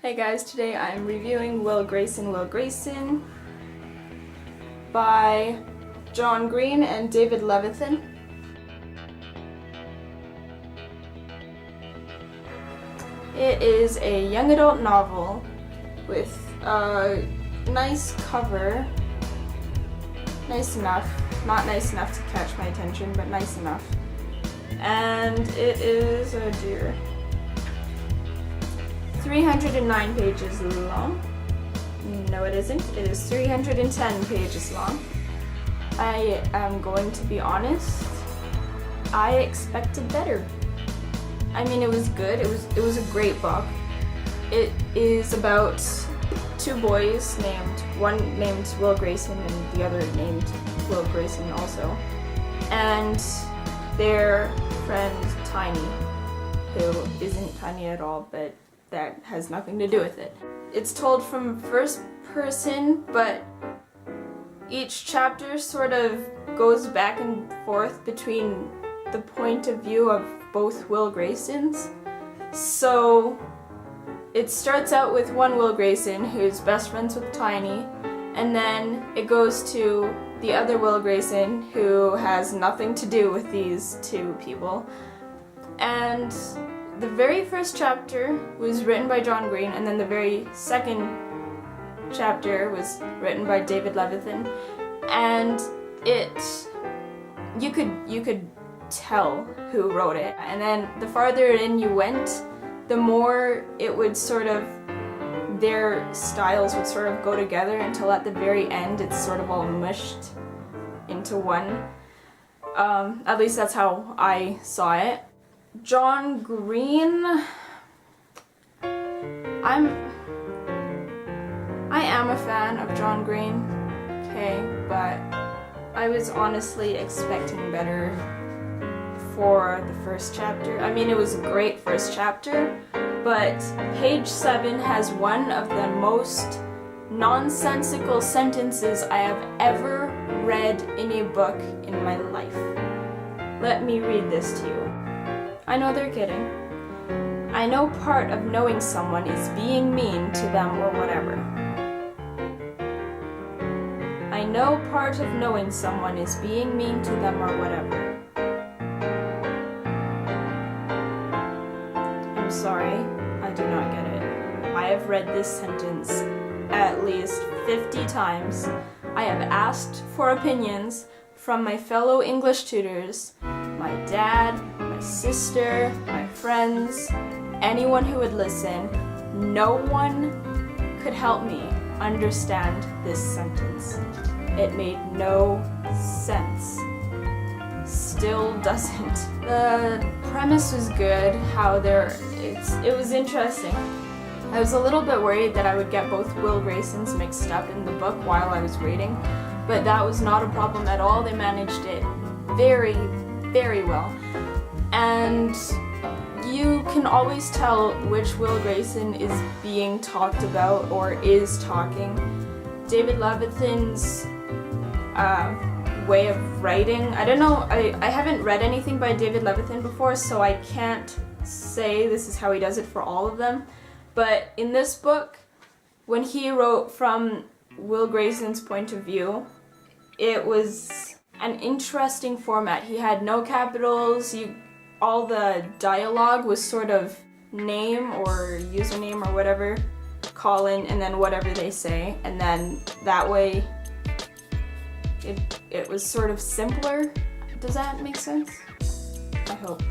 Hey guys, today I'm reviewing Will Grayson by John Green and David Levithan. It is a young adult novel with a nice cover. Nice enough. Not nice enough to catch my attention, but nice enough. And it is, oh dear, 309 pages long. No, it isn't. It is 310 pages long. I am going to be honest, I expected better. I mean, it was good. It was a great book. It is about two boys one named Will Grayson and the other named Will Grayson also, and their friend Tiny, who isn't tiny at all, but that has nothing to do with it. It's told from first person, but each chapter sort of goes back and forth between the point of view of both Will Graysons. So it starts out with one Will Grayson who's best friends with Tiny, and then it goes to the other Will Grayson who has nothing to do with these two people. And the very first chapter was written by John Green, and then the very second chapter was written by David Levithan. And you could tell who wrote it. And then the farther in you went, the more it would sort of, their styles would sort of go together until at the very end it's sort of all mushed into one. At least that's how I saw it. John Green, I am a fan of John Green, okay, but I was honestly expecting better for the first chapter. I mean, it was a great first chapter, but page 7 has one of the most nonsensical sentences I have ever read in a book in my life. Let me read this to you. I know they're kidding. I know part of knowing someone is being mean to them or whatever. I know part of knowing someone is being mean to them or whatever. I'm sorry, I do not get it. I have read this sentence at least 50 times. I have asked for opinions from my fellow English tutors, my dad, my sister, my friends, anyone who would listen. No one could help me understand this sentence. It made no sense. Still doesn't. The premise was good, how it was interesting. I was a little bit worried that I would get both Will Graysons mixed up in the book while I was reading, but that was not a problem at all. They managed it very, very well. And you can always tell which Will Grayson is being talked about or is talking. David Levithan's way of writing, I don't know, I haven't read anything by David Levithan before, so I can't say this is how he does it for all of them. But in this book, when he wrote from Will Grayson's point of view, it was an interesting format. He had no capitals, all the dialogue was sort of name or username or whatever, call in, and then whatever they say, and then that way it was sort of simpler. Does that make sense? I hope.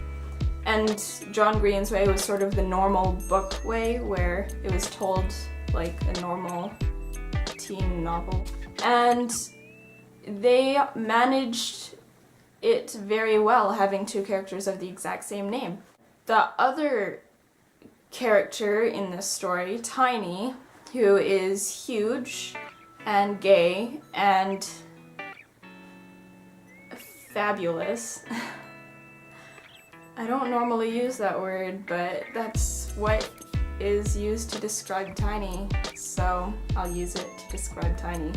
And John Green's way was sort of the normal book way, where it was told like a normal teen novel. And they managed it very well, having two characters of the exact same name. The other character in this story, Tiny, who is huge and gay and fabulous. I don't normally use that word, but that's what is used to describe Tiny, so I'll use it to describe Tiny.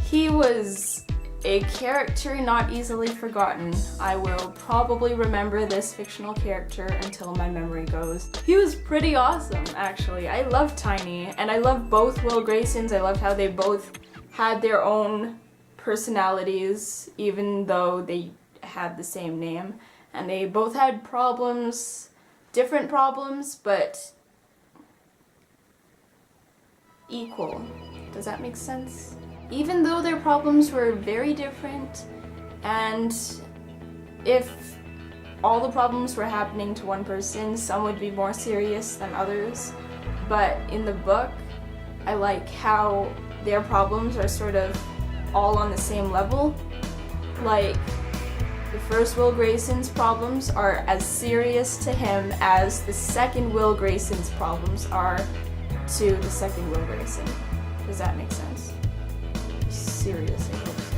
He was A character not easily forgotten. I will probably remember this fictional character until my memory goes. He was pretty awesome, actually. I loved Tiny, and I loved both Will Graysons. I loved how they both had their own personalities, even though they had the same name. And they both had problems, different problems, but equal. Does that make sense? Even though their problems were very different, and if all the problems were happening to one person, some would be more serious than others. But in the book, I like how their problems are sort of all on the same level. Like, the first Will Grayson's problems are as serious to him as the second Will Grayson's problems are to the second Will Grayson. Does that make sense? Serious, I hope so.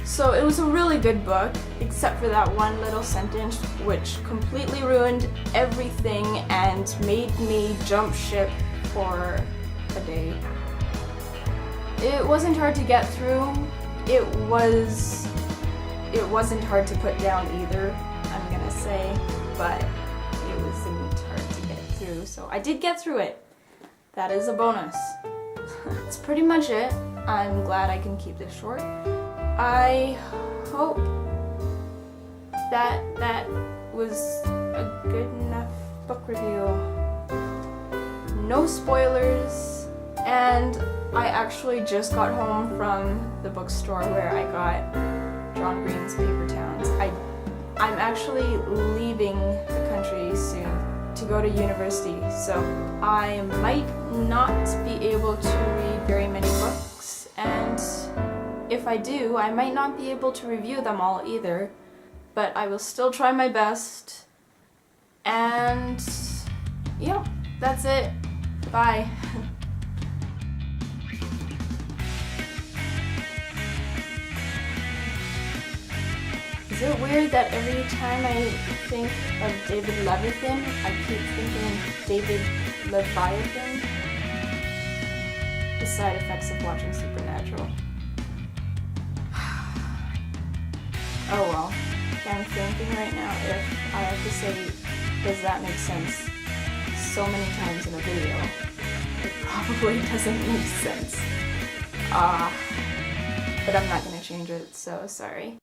So it was a really good book, except for that one little sentence which completely ruined everything and made me jump ship for a day. It wasn't hard to get through. It wasn't hard to put down either, I'm gonna say, but it wasn't hard to get through, so I did get through it. That is a bonus. That's pretty much it. I'm glad I can keep this short. I hope that was a good enough book review. No spoilers, and I actually just got home from the bookstore where I got John Green's Paper Towns. I'm actually leaving the country soon to go to university, so I might not be able to read very many books, and if I do, I might not be able to review them all either, but I will still try my best, and yeah, that's it. Bye. Is it weird that every time I think of David Levithan, I keep thinking David Levithan? The side effects of watching Supernatural. Oh well. I'm thinking right now if I have to say, does that make sense so many times in a video, it probably doesn't make sense. But I'm not gonna change it, so sorry.